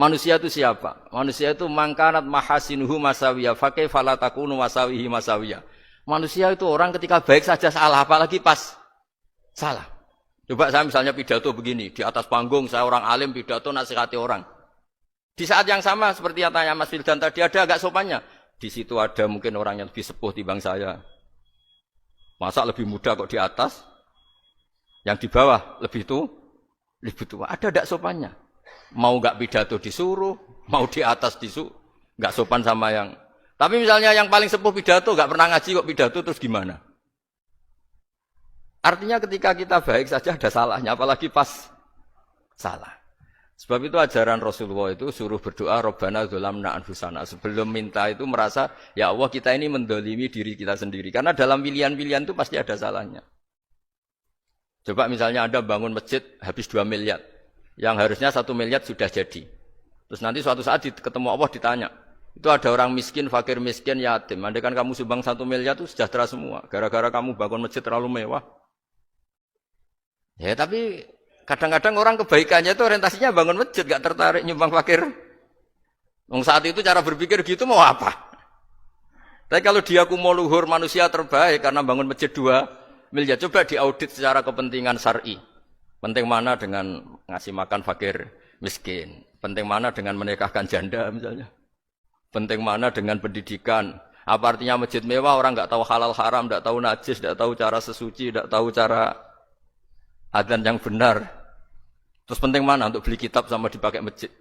Manusia itu siapa? Manusia itu mangkanat mahasinuhu masawiyah, fakaifa la takunu masawihi masawiyah. Manusia itu orang ketika baik saja salah, apalagi pas salah. Coba saya misalnya pidato begini, di atas panggung saya orang alim pidato nasihati orang. Di saat yang sama seperti yang tanya Mas Wildan tadi, ada agak sopannya. Di situ ada mungkin orang yang lebih sepuh timbang saya. Masa lebih muda kok di atas? Yang di bawah lebih tua. Ada agak sopannya. Mau nggak pidato disuruh, mau di atas disuruh, nggak sopan sama yang. Tapi misalnya yang paling sepuh pidato nggak pernah ngaji kok pidato, terus gimana? Artinya ketika kita baik saja ada salahnya, apalagi pas salah. Sebab itu ajaran Rasulullah itu suruh berdoa Rabbana dzolamna anfusana. Sebelum minta itu merasa ya Allah kita ini mendolimi diri kita sendiri. Karena dalam pilihan-pilihan itu pasti ada salahnya. Coba misalnya Anda bangun masjid habis 2 miliar. Yang harusnya 1 miliar sudah jadi. Terus nanti suatu saat ketemu Allah ditanya. Itu ada orang miskin, fakir miskin, yatim. Andai kan kamu sumbang 1 miliar itu sejahtera semua. Gara-gara kamu bangun masjid terlalu mewah. Ya tapi kadang-kadang orang kebaikannya itu orientasinya bangun masjid. Gak tertarik nyumbang fakir. Saat itu cara berpikir gitu mau apa? Tapi kalau dia mau luhur manusia terbaik karena bangun masjid 2 miliar. Coba diaudit secara kepentingan syar'i. Penting mana dengan ngasih makan fakir miskin? Penting mana dengan menikahkan janda misalnya? Penting mana dengan pendidikan? Apa artinya masjid mewah orang nggak tahu halal haram, nggak tahu najis, nggak tahu cara sesuci, nggak tahu cara adzan yang benar. Terus penting mana untuk beli kitab sama dipakai masjid?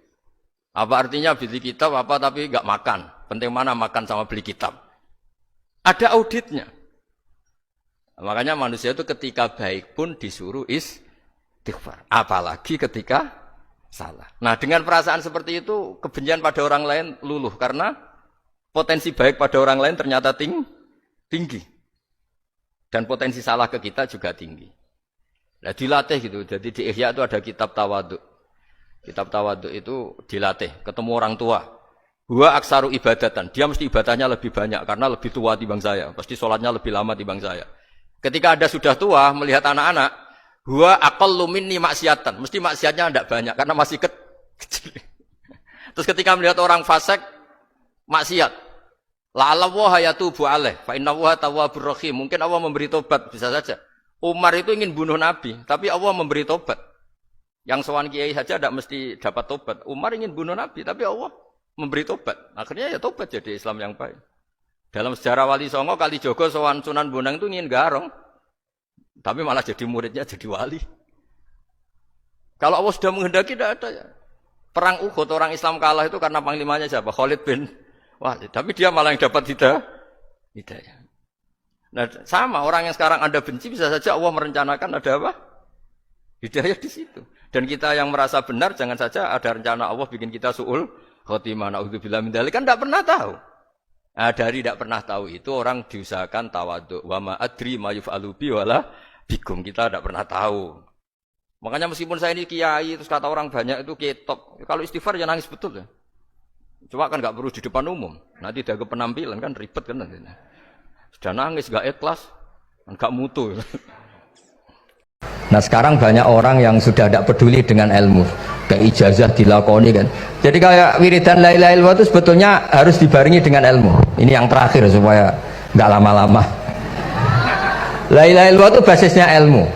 Apa artinya beli kitab apa tapi nggak makan? Penting mana makan sama beli kitab? Ada auditnya. Makanya manusia itu ketika baik pun disuruh istighfar, apalagi ketika salah. Nah dengan perasaan seperti itu kebencian pada orang lain luluh karena potensi baik pada orang lain ternyata tinggi dan potensi salah ke kita juga tinggi. Nah dilatih gitu. Jadi di Ihya itu ada kitab tawadhu. Kitab tawadhu itu dilatih ketemu orang tua. Huwa aksaru ibadatan, dia mesti ibadahnya lebih banyak karena lebih tua timbang saya, pasti sholatnya lebih lama timbang saya. Ketika Anda sudah tua melihat anak-anak, huwa aqallu minni maksiatan. Mesti maksiatnya tidak banyak karena masih kecil. Terus ketika melihat orang fasik maksiat, la'allahu yatubu alaih fa innahu tawwabur rahim. Mungkin Allah memberi tobat, bisa saja. Umar itu ingin bunuh Nabi, tapi Allah memberi tobat. Yang sowan kiai saja tidak mesti dapat tobat. Umar ingin bunuh Nabi, tapi Allah memberi tobat. Akhirnya ya tobat jadi Islam yang baik. Dalam sejarah Wali Songo, Kalijogo sowan Sunan Bonang itu ingin garong. Tapi malah jadi muridnya jadi wali. Kalau Allah sudah menghendaki tidak ada ya. Perang Uhud orang Islam kalah itu karena panglimanya siapa? Khalid bin Walid. Tapi dia malah yang dapat hidayah. Nah sama orang yang sekarang Anda benci bisa saja Allah merencanakan ada apa? Hidayah di situ. Dan kita yang merasa benar jangan saja ada rencana Allah bikin kita su'ul khotimah. Na'udzubillah min dzalik kan tidak pernah tahu. Nah, dari tidak pernah tahu itu orang diusahakan tawadhu. Wa ma adri ma yuf'alu bi wala bikum, kita tidak pernah tahu. Makanya meskipun saya ini kiai terus kata orang banyak itu ketok. Kalau istighfar ya nangis betul ya. Cuma kan enggak perlu di depan umum. Nanti ada penampilan kan ribet kan nanti. Sudah nangis enggak ikhlas, enggak mutu. Nah sekarang banyak orang yang sudah tidak peduli dengan ilmu, kayak ijazah dilakoni kan. Jadi kayak wiridan la ilaha illallah itu sebetulnya harus dibarengi dengan ilmu. Ini yang terakhir supaya nggak lama-lama. La ilaha illallah itu basisnya ilmu.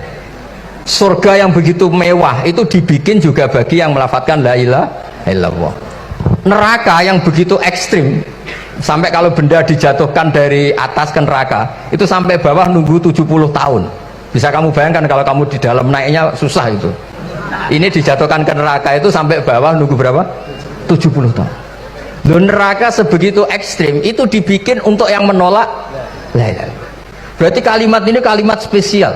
Surga yang begitu mewah itu dibikin juga bagi yang melafadzkan la ilaha illallah. Neraka yang begitu ekstrim sampai kalau benda dijatuhkan dari atas ke neraka itu sampai bawah nunggu 70 tahun. Bisa kamu bayangkan kalau kamu di dalam naiknya susah itu. Ini dijatuhkan ke neraka itu sampai bawah nunggu berapa? 70 tahun. Loh neraka sebegitu ekstrim itu dibikin untuk yang menolak la ilaha illallah. Berarti kalimat ini kalimat spesial.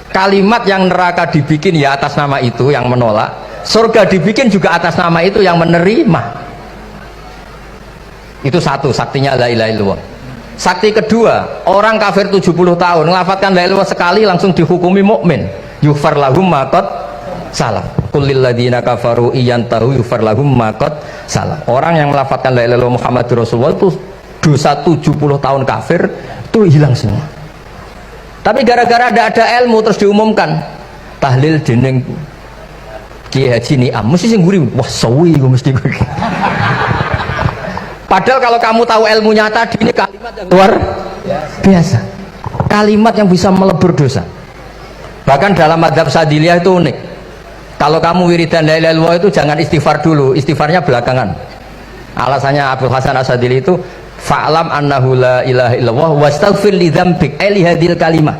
Kalimat yang neraka dibikin ya atas nama itu yang menolak. Surga dibikin juga atas nama itu yang menerima. Itu satu saktinya la ilaha illallah. Sakti kedua, orang kafir 70 tahun ngelafatkan la ilaha illallah sekali langsung dihukumi mukmin. Yufar lahum ma qad salah. Qul lil ladzina kafaru iyantahu yufar lahum ma qad salah. Orang yang melafatkan la ilaha illallah Muhammadur Rasulullah itu dosa 70 tahun kafir itu hilang semua. Tapi gara-gara ada ilmu terus diumumkan tahlil dening Kiai Haji Niam mesti sing nguri wah sawi iku mesti. Padahal kalau kamu tahu ilmunya tadi ini kalimat yang luar biasa. Kalimat yang bisa melebur dosa. Bahkan dalam madzhab Sadiliyah itu unik. Kalau kamu wiridan la ilaha illallah itu jangan istighfar dulu, istighfarnya belakangan. Alasannya Abdul Hasan As-Sadili itu fa'lam annahu la ilaha illallah wastaghfir li dzambik li hadhil kalimah.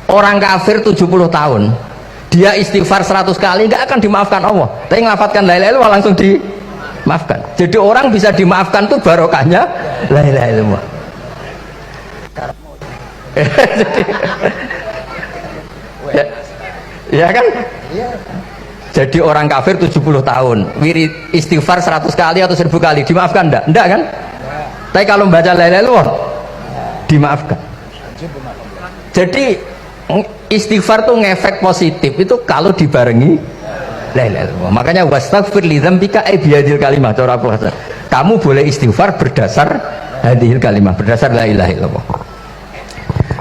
Orang kafir 70 tahun, dia istighfar 100 kali enggak akan dimaafkan Allah. Tapi ngelafatkan la ilaha illallah langsung dimaafkan. Jadi orang bisa dimaafkan tuh barokahnya la ilaha illallah. Ya kan? Jadi orang kafir 70 tahun wirid istighfar 100 kali atau 1000 kali dimaafkan enggak? Enggak kan? Tapi kalau membaca la ilaha illallah dimaafkan. Jadi istighfar tuh ngefek positif itu kalau dibarengi la ilaha illallah. Makanya wastaghfir li dzambika bihadil kalimah. Kamu boleh istighfar berdasar hadil kalimah, berdasar la ilaha illallah.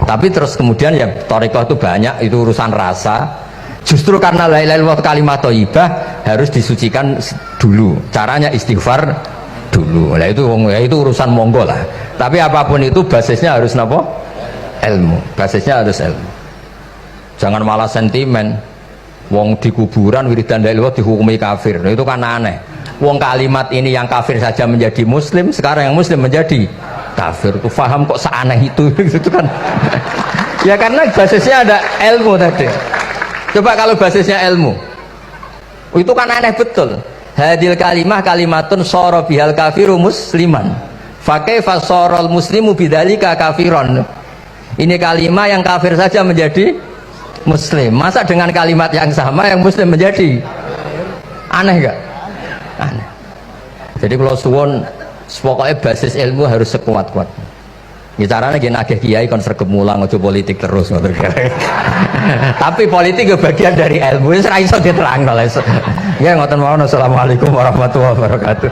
Tapi terus kemudian ya thariqah itu banyak, itu urusan rasa. Justru karena la ilaha illallah kalimat thayyibah harus disucikan dulu. Caranya istighfar dulu. Nah itu urusan monggo lah. Tapi apapun itu basisnya harus napa? Ilmu. Basisnya harus ilmu. Jangan malah sentimen. Wong di kuburan wiridan la ilaha illallah dihukumi kafir. Nah, itu kan aneh. Wong kalimat ini yang kafir saja menjadi muslim, sekarang yang muslim menjadi kafir. Tuh paham kok seaneh itu gitu kan. Ya karena basisnya ada ilmu tadi. Coba kalau basisnya ilmu, itu kan aneh betul. Hadil kalimah kalimatun soro bihal kafiru musliman. Fakaifa sorol muslimu bidzalika kafiron. Ini kalimat yang kafir saja menjadi muslim. Masa dengan kalimat yang sama yang muslim menjadi aneh gak? Aneh. Jadi kalau suwon pokoknya basis ilmu harus sekuat-kuat. Ya caranya gini agak kiai kon sregep mulang aja politik terus ngoten. Tapi politik itu bagian dari ilmu. Wis ra iso diterangno. Ya ngoten mawon. Assalamualaikum warahmatullahi wabarakatuh.